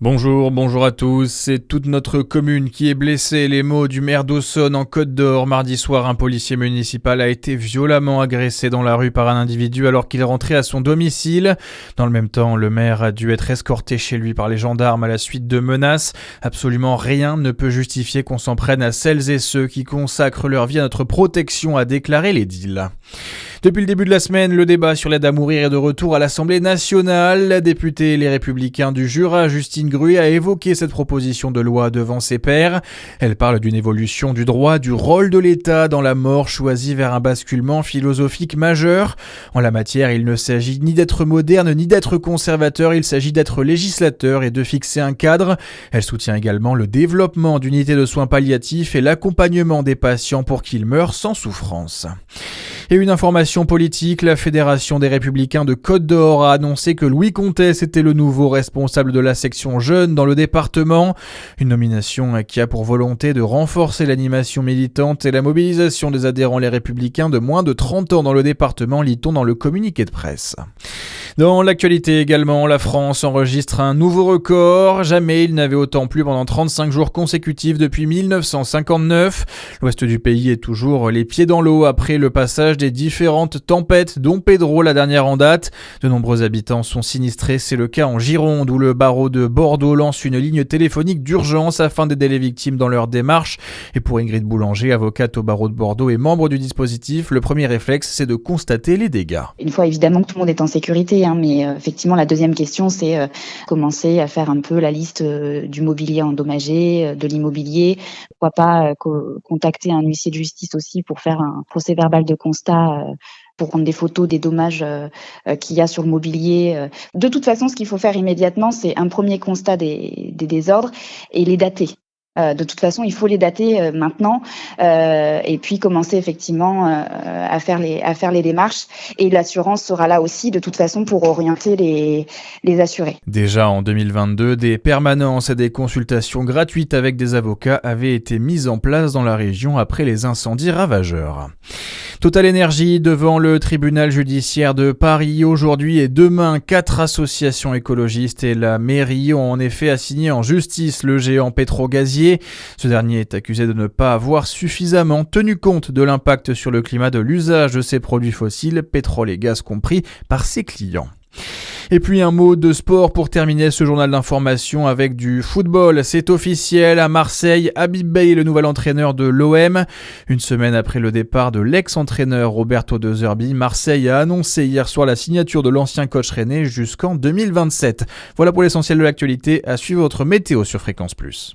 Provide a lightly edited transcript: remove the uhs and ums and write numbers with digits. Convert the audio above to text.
Bonjour à tous. C'est toute notre commune qui est blessée. Les mots du maire d'Aussonne en Côte d'Or. Mardi soir, un policier municipal a été violemment agressé dans la rue par un individu alors qu'il rentrait à son domicile. Dans le même temps, le maire a dû être escorté chez lui par les gendarmes à la suite de menaces. Absolument rien ne peut justifier qu'on s'en prenne à celles et ceux qui consacrent leur vie à notre protection, a déclaré l'édile. Depuis le début de la semaine, le débat sur l'aide à mourir est de retour à l'Assemblée nationale. La députée Les Républicains du Jura, Justine Gruet, a évoqué cette proposition de loi devant ses pairs. Elle parle d'une évolution du droit, du rôle de l'État dans la mort choisie vers un basculement philosophique majeur. En la matière, il ne s'agit ni d'être moderne ni d'être conservateur, il s'agit d'être législateur et de fixer un cadre. Elle soutient également le développement d'unités de soins palliatifs et l'accompagnement des patients pour qu'ils meurent sans souffrance. Et une information politique, la Fédération des Républicains de Côte d'Or a annoncé que Louis Comtesse était le nouveau responsable de la section jeunes dans le département. Une nomination qui a pour volonté de renforcer l'animation militante et la mobilisation des adhérents Les Républicains de moins de 30 ans dans le département, lit-on dans le communiqué de presse. Dans l'actualité également, la France enregistre un nouveau record. Jamais il n'avait autant plu pendant 35 jours consécutifs depuis 1959. L'ouest du pays est toujours les pieds dans l'eau après le passage des différentes tempêtes, dont Pedro, la dernière en date. De nombreux habitants sont sinistrés. C'est le cas en Gironde, où le barreau de Bordeaux lance une ligne téléphonique d'urgence afin d'aider les victimes dans leur démarche. Et pour Ingrid Boulanger, avocate au barreau de Bordeaux et membre du dispositif, le premier réflexe, c'est de constater les dégâts. Une fois évidemment que tout le monde est en sécurité, mais effectivement la deuxième question, c'est commencer à faire un peu la liste du mobilier endommagé, de l'immobilier. Pourquoi pas contacter un huissier de justice aussi pour faire un procès verbal de constat, pour prendre des photos des dommages qu'il y a sur le mobilier. De toute façon, ce qu'il faut faire immédiatement, c'est un premier constat des désordres et les dater. De toute façon, il faut les dater maintenant et puis commencer effectivement à faire les démarches. Et l'assurance sera là aussi de toute façon pour orienter les assurés. Déjà en 2022, des permanences et des consultations gratuites avec des avocats avaient été mises en place dans la région après les incendies ravageurs. TotalEnergies devant le tribunal judiciaire de Paris aujourd'hui et demain. 4 associations écologistes et la mairie ont en effet assigné en justice le géant pétro-gazier. Ce dernier est accusé de ne pas avoir suffisamment tenu compte de l'impact sur le climat de l'usage de ces produits fossiles, pétrole et gaz compris, par ses clients. Et puis un mot de sport pour terminer ce journal d'information avec du football. C'est officiel, à Marseille, Habib Beye est le nouvel entraîneur de l'OM. Une semaine après le départ de l'ex-entraîneur Roberto De Zerbi, Marseille a annoncé hier soir la signature de l'ancien coach rennais jusqu'en 2027. Voilà pour l'essentiel de l'actualité. À suivre votre météo sur Fréquence Plus.